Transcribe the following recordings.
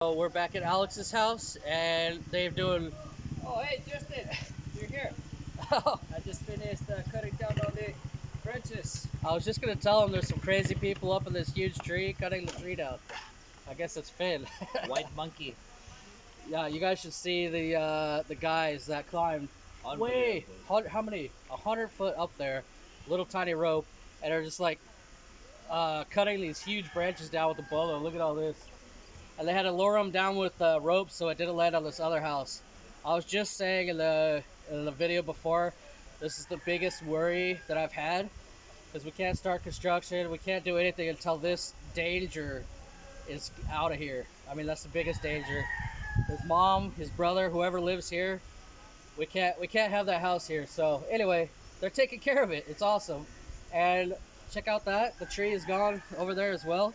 So we're back at Alex's house, and they're doing. Oh, hey, Justin, you're here. Oh, I just finished cutting down all the branches. I was just gonna tell them there's some crazy people up in this huge tree cutting the tree down. I guess it's Finn. White monkey. Yeah, you guys should see the guys that climbed way how many 100 foot up there, little tiny rope, and they're just like cutting these huge branches down with a bolo. Look at all this. And they had to lower them down with ropes so it didn't land on this other house. I was just saying in the video before, this is the biggest worry that I've had because we can't start construction, we can't do anything until this danger is out of here. I mean, that's the biggest danger. His mom, his brother, whoever lives here, we can't have that house here. So anyway, they're taking care of it. It's awesome. And check out that the tree is gone over there as well.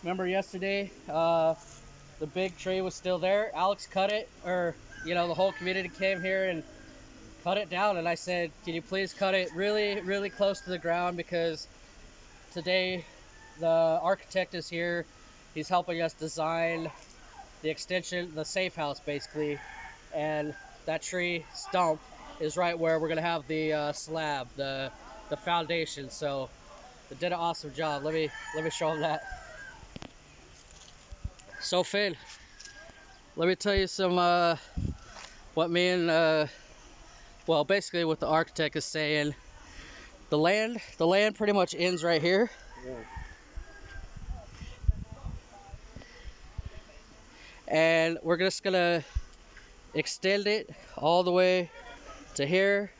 Remember yesterday, the big tree was still there. Alex cut it, or the whole community came here and cut it down. And I said, can you please cut it really, really close to the ground, because today the architect is here. He's helping us design the extension, the safe house basically. And that tree stump is right where we're gonna have the slab, the foundation. So they did an awesome job. Let me show them that. So Finn, let me tell you some what me and well, basically what the architect is saying. The land pretty much ends right here. Yeah. And we're just gonna extend it all the way to here,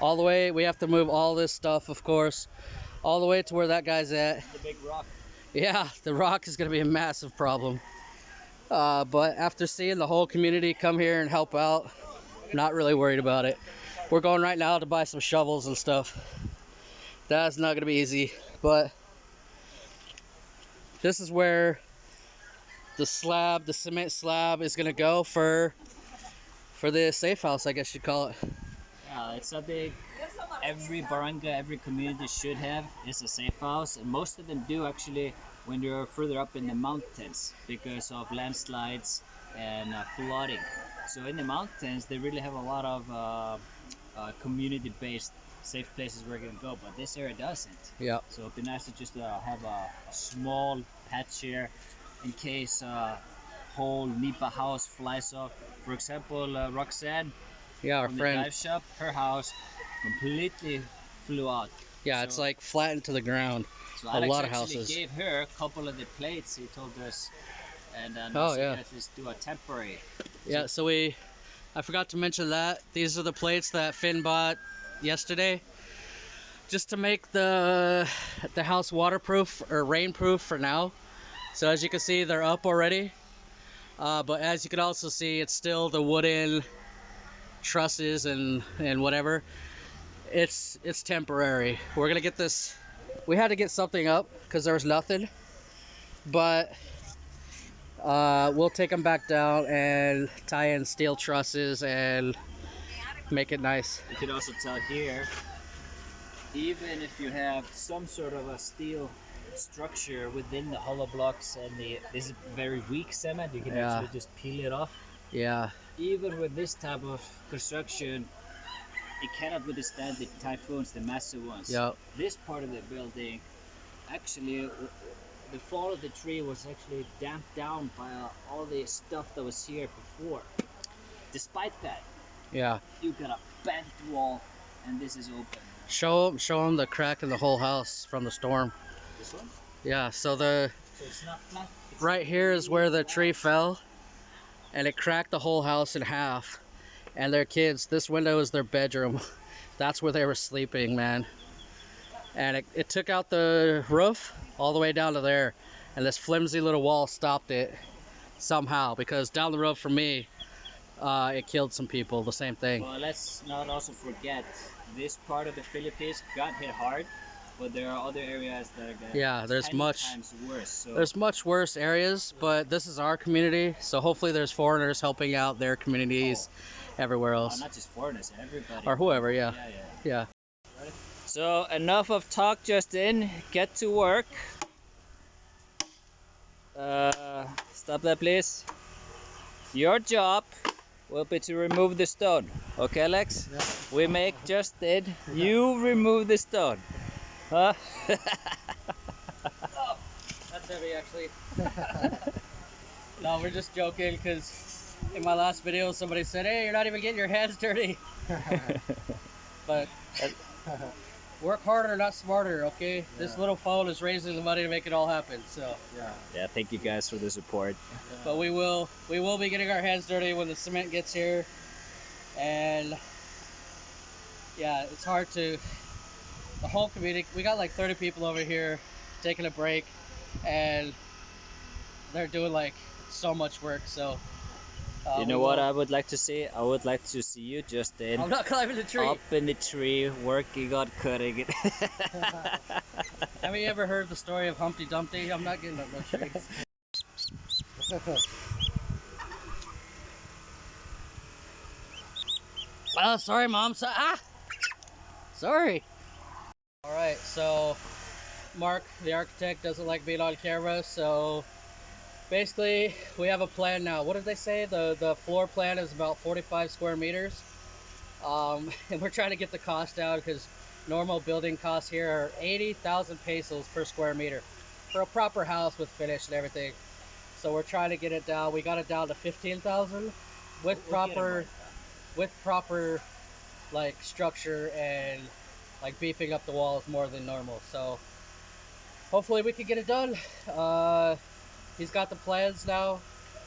all the way. We have to move all this stuff, of course, all the way to where that guy's at. The big rock. Yeah, the rock is gonna be a massive problem. But after seeing the whole community come here and help out, not really worried about it. We're going right now to buy some shovels and stuff. That's not gonna be easy, but this is where the cement slab is gonna go for the safe house, I guess you'd call it. Yeah, it's something every barangay, every community should have, is a safe house, and most of them do actually when you're further up in the mountains because of landslides and flooding. So in the mountains, they really have a lot of community-based safe places where you can go, but this area doesn't. Yeah. So it'd be nice to just have a small patch here in case whole Nipa house flies off. For example, Roxanne, Yeah, our from friend. the dive shop, her house completely flew out. Yeah, So- it's like flattened to the ground. So A Alex lot of actually houses. gave her a couple of the plates he told us, and then Oh, also yeah. at least do a temporary. Yeah, so I forgot to mention that these are the plates that Finn bought yesterday, just to make the house waterproof or rainproof for now. So as you can see, they're up already, but as you can also see, it's still the wooden trusses and whatever. It's temporary. We're gonna get this. We had to get something up because there was nothing, but we'll take them back down and tie in steel trusses and make it nice. You can also tell here, even if you have some sort of a steel structure within the hollow blocks and this is very weak cement, you can Yeah. actually just peel it off. Yeah, Even with this type of construction, it cannot withstand the typhoons, the massive ones. Yep. This part of the building, actually, the fall of the tree was actually damped down by all the stuff that was here before. Despite that, yeah. you got a bent wall, and this is open. Show them the crack in the whole house from the storm. This one? Yeah, so So it's not flat. It's right here is where the tree fell, and it cracked the whole house in half. And their kids, this window is their bedroom. That's where they were sleeping, man. And it took out the roof all the way down to there, and this flimsy little wall stopped it somehow, because down the road from me, it killed some people, the same thing. Well, let's not also forget, this part of the Philippines got hit hard, but there are other areas that are getting Yeah, there's 10 much times worse. So There's much worse areas, but this is our community, so hopefully there's foreigners helping out their communities everywhere else. not just foreigners, everybody. Or whoever, yeah. Yeah. Yeah. So enough of talk, Justin. Get to work. stop that please. Your job will be to remove the stone. Okay, Alex? Yeah. We make just it. You remove the stone. Huh? Oh, that's heavy actually. No, we're just joking because in my last video somebody said, hey, you're not even getting your hands dirty. But work harder, not smarter, okay? Yeah. This little phone is raising the money to make it all happen, so. Yeah, thank you guys for the support. But we will be getting our hands dirty when the cement gets here. And yeah, it's hard to, the whole community, we got like 30 people over here taking a break, and they're doing like so much work, so. You know what I would like to see? I would like to see you, Justin. I'm not climbing the tree. Up in the tree, working on cutting it. Have you ever heard the story of Humpty Dumpty? I'm not getting up no trees. Oh, sorry, Mom. Sorry. All right, so Mark, the architect, doesn't like being on camera, so basically we have a plan now. What did they say? The floor plan is about 45 square meters. And we're trying to get the cost down because normal building costs here are 80,000 pesos per square meter for a proper house with finish and everything. So we're trying to get it down. We got it down to 15,000 with proper like structure and like beefing up the walls more than normal. So hopefully we can get it done. He's got the plans now,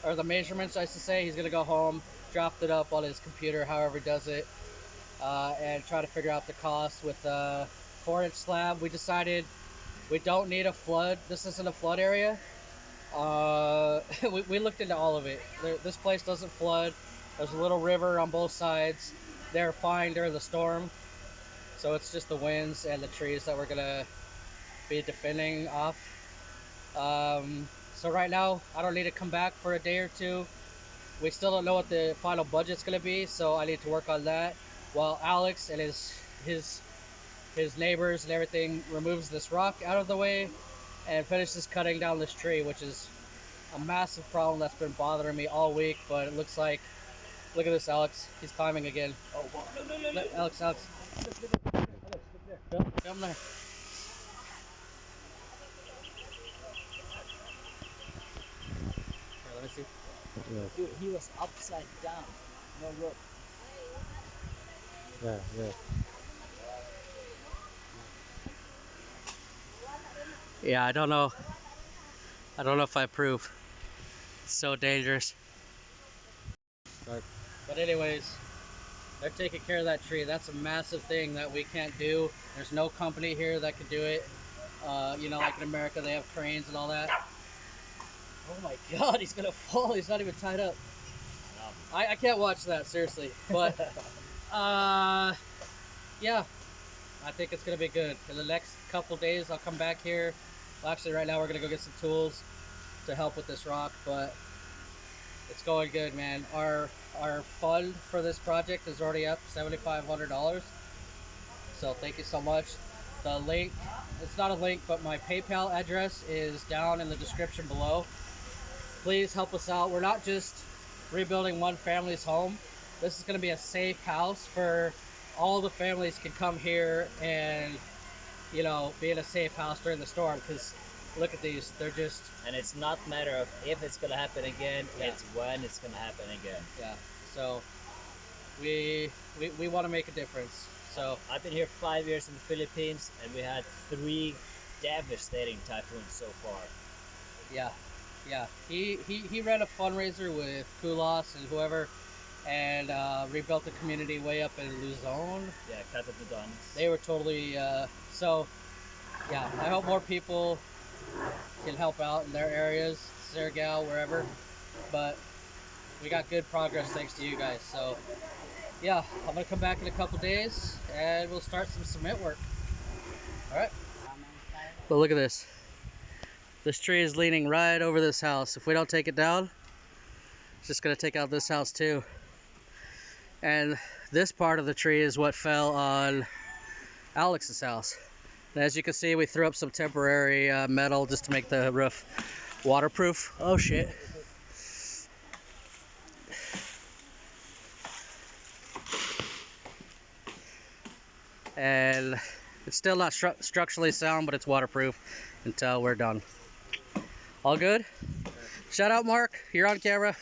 or the measurements I should say. He's gonna go home, drop it up on his computer, however he does it, and try to figure out the cost with a 4-inch slab. We decided we don't need a flood. This isn't a flood area. We looked into all of it. This place doesn't flood. There's a little river on both sides. They're fine during the storm. So it's just the winds and the trees that we're gonna be defending off. So right now, I don't need to come back for a day or two. We still don't know what the final budget's gonna be, so I need to work on that. While Alex and his neighbors and everything removes this rock out of the way and finishes cutting down this tree, which is a massive problem that's been bothering me all week. But it looks like, look at this, Alex. He's climbing again. Oh, wow. No. Alex. Look there. Film there. Let me see. Dude, he was upside down. No rope. Yeah. Yeah, I don't know if I approve. It's so dangerous. Right. But anyways, they're taking care of that tree. That's a massive thing that we can't do. There's no company here that can do it. You know, like in America, they have cranes and all that. Oh my God, he's gonna fall. He's not even tied up. I can't watch that, seriously. But yeah, I think it's gonna be good. In the next couple days, I'll come back here. Well, actually, right now we're gonna go get some tools to help with this rock, but it's going good, man. Our fund for this project is already up $7,500. So thank you so much. The link, it's not a link, but my PayPal address is down in the description below. Please help us out. We're not just rebuilding one family's home. This is going to be a safe house for all the families can come here and, you know, be in a safe house during the storm. Because look at these, they're just. And it's not a matter of if it's gonna happen again. Yeah. It's when it's gonna happen again. Yeah. So we want to make a difference. So I've been here 5 years in the Philippines, and we had 3 devastating typhoons so far. Yeah. He ran a fundraiser with Kulas and whoever, and rebuilt the community way up in Luzon. Yeah, Catatudan. They were totally so. Yeah, I hope more people can help out in their areas, Sergal, wherever. But we got good progress thanks to you guys. So yeah, I'm gonna come back in a couple days and we'll start some cement work. All right. But look at this. This tree is leaning right over this house. If we don't take it down, it's just gonna take out this house too. And this part of the tree is what fell on Alex's house. And as you can see, we threw up some temporary metal just to make the roof waterproof. Oh shit. and it's still not structurally sound, but it's waterproof until we're done. All good? Shout out, Mark. You're on camera.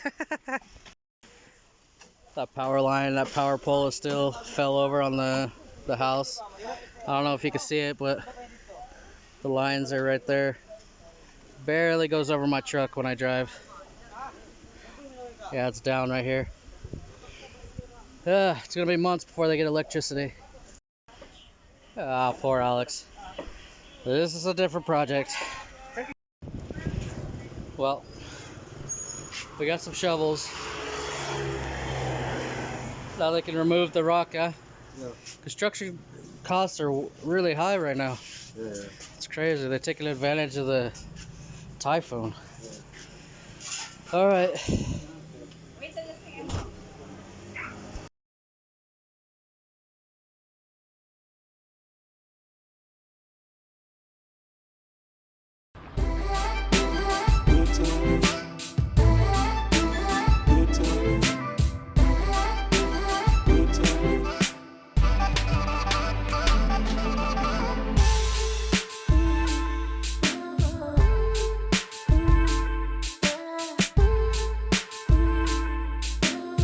That power line, that power pole is still fell over on the house. I don't know if you can see it, but the lines are right there. Barely goes over my truck when I drive. Yeah, it's down right here. It's gonna be months before they get electricity. Ah, poor Alex. This is a different project. Well, we got some shovels. Now they can remove the rock. Yeah. Construction costs are really high right now. Yeah. It's crazy. They're taking advantage of the typhoon. All right.